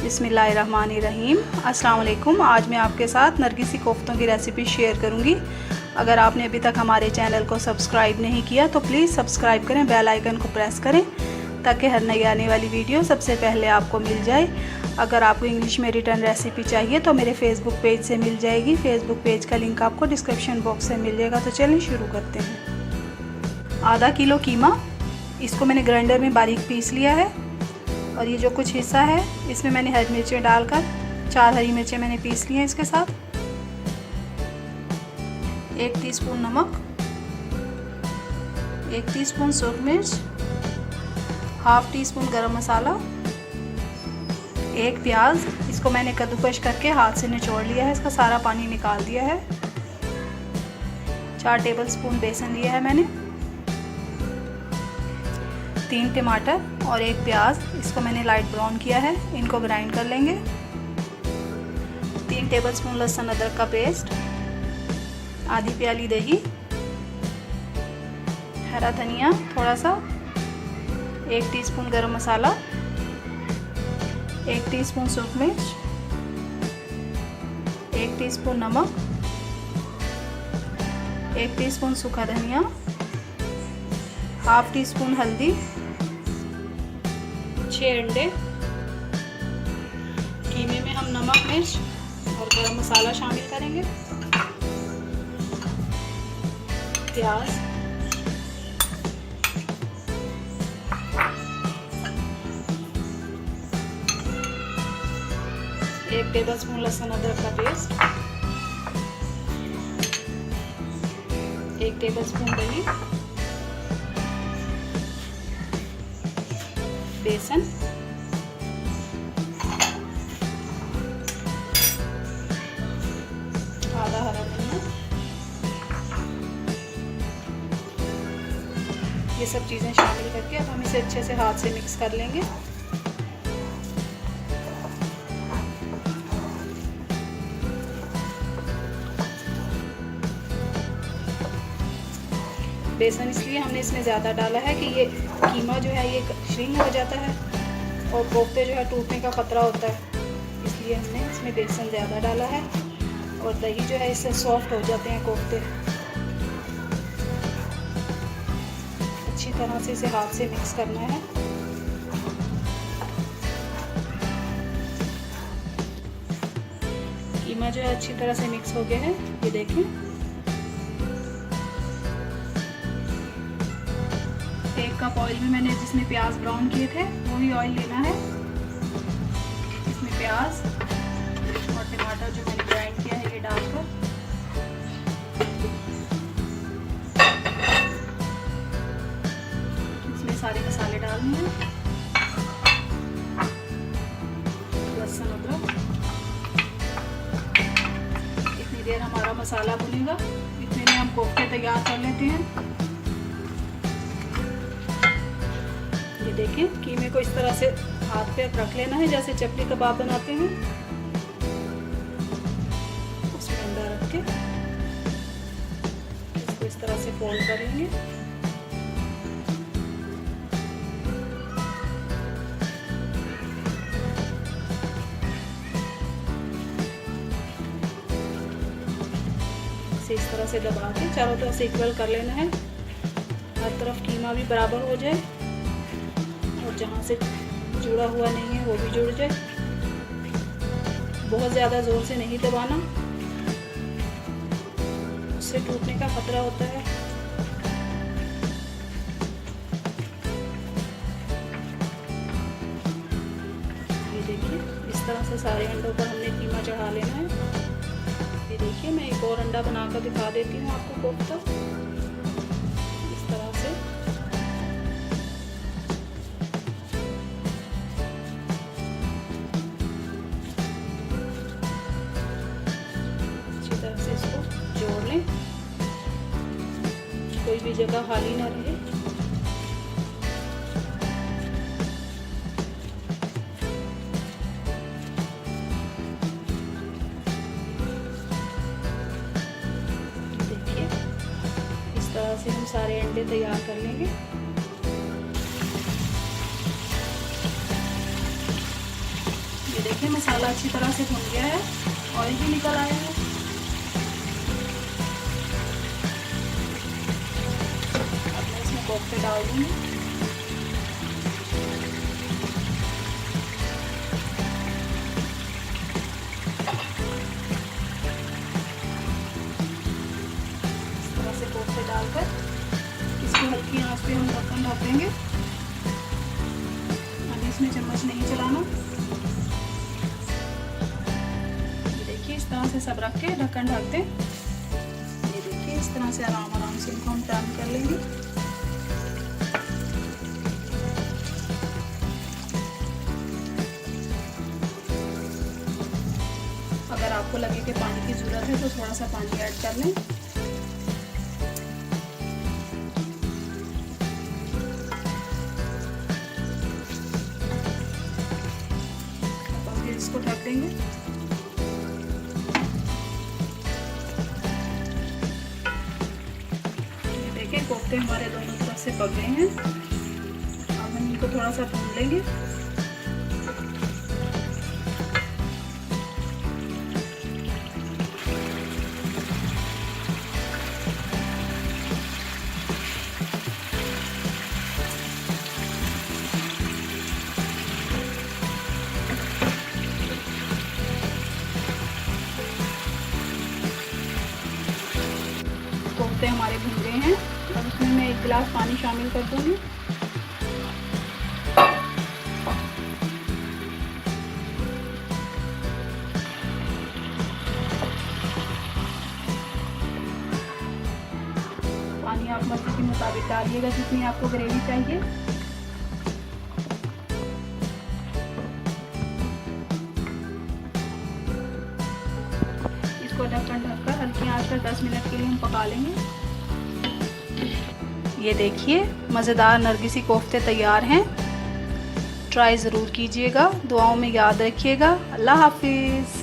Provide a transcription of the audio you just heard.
बिस्मिल्लाहिर्रहमानिर्रहीम। अस्सलाम वालेकुम। आज मैं आपके साथ नरगिसी कोफ्तों की रेसिपी शेयर करूंगी। अगर आपने अभी तक हमारे चैनल को सब्सक्राइब नहीं किया तो प्लीज़ सब्सक्राइब करें, बेल आइकन को प्रेस करें ताकि हर नई आने वाली वीडियो सबसे पहले आपको मिल जाए। अगर आपको इंग्लिश में रिटर्न रेसिपी चाहिए तो मेरे फेसबुक पेज से मिल जाएगी। फेसबुक पेज का लिंक आपको डिस्क्रिप्शन बॉक्स से मिल जाएगा। तो चलिए शुरू करते हैं। आधा किलो कीमा, इसको मैंने ग्राइंडर में बारीक पीस लिया है। और ये जो कुछ हिस्सा है इसमें मैंने हरी मिर्चें डालकर 4 हरी मिर्चें मैंने पीस ली हैं। इसके साथ 1 टीस्पून नमक, 1 टीस्पून सूख मिर्च, हाफ टी स्पून गरम मसाला, 1 प्याज, इसको मैंने कद्दूकश करके हाथ से निचोड़ लिया है, इसका सारा पानी निकाल दिया है। 4 टेबलस्पून बेसन लिया है मैंने, 3 टमाटर और 1 प्याज, इसको मैंने लाइट ब्राउन किया है, इनको ग्राइंड कर लेंगे। 3 टेबलस्पून लहसुन अदरक का पेस्ट, आधी प्याली दही, हरा धनिया थोड़ा सा, 1 टीस्पून गरम मसाला, 1 टीस्पून सूख मिर्च, 1 टीस्पून नमक, 1 टीस्पून सूखा धनिया, हाफ टी स्पून हल्दी, 6 अंडे। कीमे में हम नमक, मिर्च और गरम मसाला शामिल करेंगे। प्याज, एक टेबलस्पून लहसुन अदरक का पेस्ट, 1 टेबलस्पून दही, बेसन, आधा हरा धनिया, ये सब चीज़ें शामिल करके अब हम इसे अच्छे से हाथ से मिक्स कर लेंगे। बेसन इसलिए हमने इसमें ज़्यादा डाला है कि ये कीमा जो है ये श्रिंक हो जाता है और कोफ्ते जो है टूटने का ख़तरा होता है, इसलिए हमने इसमें बेसन ज़्यादा डाला है। और दही जो है इससे सॉफ्ट हो जाते हैं कोफ्ते। अच्छी तरह से इसे हाथ से मिक्स करना है। कीमा जो है अच्छी तरह से मिक्स हो गया है, ये देखें। 1 कप ऑयल में मैंने जिसमें प्याज ब्राउन किए थे वही ऑयल लेना है। इसमें प्याज और टमाटर जो मैंने ग्राइंड किया है ये डालकर इसमें सारे मसाले डालने हैं। लहसुन अदरक, इतनी देर हमारा मसाला भुनेगा, इतने में हम कोफ्ते तैयार कर लेते हैं। ये देखिए, कीमे को इस तरह से हाथ पे रख लेना है जैसे चपली कबाब बनाते हैं। उसमें अंडा रख के इसको इस तरह से फोल्ड कर लेंगे। इसे इस तरह से दबा के चारों तरफ से इक्वल कर लेना है, हर तरफ कीमा भी बराबर हो जाए और जहाँ से जुड़ा हुआ नहीं है वो भी जुड़ जाए। बहुत ज़्यादा ज़ोर से नहीं दबाना, उससे टूटने का खतरा होता है। ये देखिए, इस तरह से सारे अंडों पर हमने कीमा चढ़ा लेना है। ये देखिए, मैं एक और अंडा बनाकर दिखा देती हूँ आपको कोफ्ता। इस तरह से इसको जोड़ लें, कोई भी जगह खाली ना रहे। देखिए, इस तरह से हम सारे अंडे तैयार कर लेंगे। ये ये देखिए मसाला अच्छी तरह से भुन गया है, ऑयल भी निकल आया है। अब मैं इसमें कोफ्ते डाल दूँगी। इस तरह से कोफ्ते डालकर इसको हल्की आंच पे हम ढक्कन ढक देंगे। अभी इसमें चम्मच नहीं चलाना। ये देखिए इस तरह से सब रख के ढक्कन ढक दें। ये देखिए इस तरह से आराम आराम से इनको हम टर्न कर लेंगे। अगर आपको लगे कि पानी की ज़रूरत है तो थोड़ा सा पानी ऐड कर लें। अब हम फिर इसको ढक देंगे। ये देखें कोफ्ते हमारे दोनों तरफ से पक गए हैं। अब हम इनको थोड़ा सा भून लेंगे। कोफ्ते हमारे भुन गए हैं। अब इसमें मैं 1 गिलास पानी शामिल कर दूंगी। पानी आप मर्जी के मुताबिक डालिएगा जितनी आपको ग्रेवी चाहिए। इसको ढक्कन ढककर हल्की आंच पर 10 मिनट के लिए हम पका लेंगे। ये देखिए मज़ेदार नरगिसी कोफ्ते तैयार हैं। ट्राई ज़रूर कीजिएगा। दुआओं में याद रखिएगा। अल्लाह हाफिज़।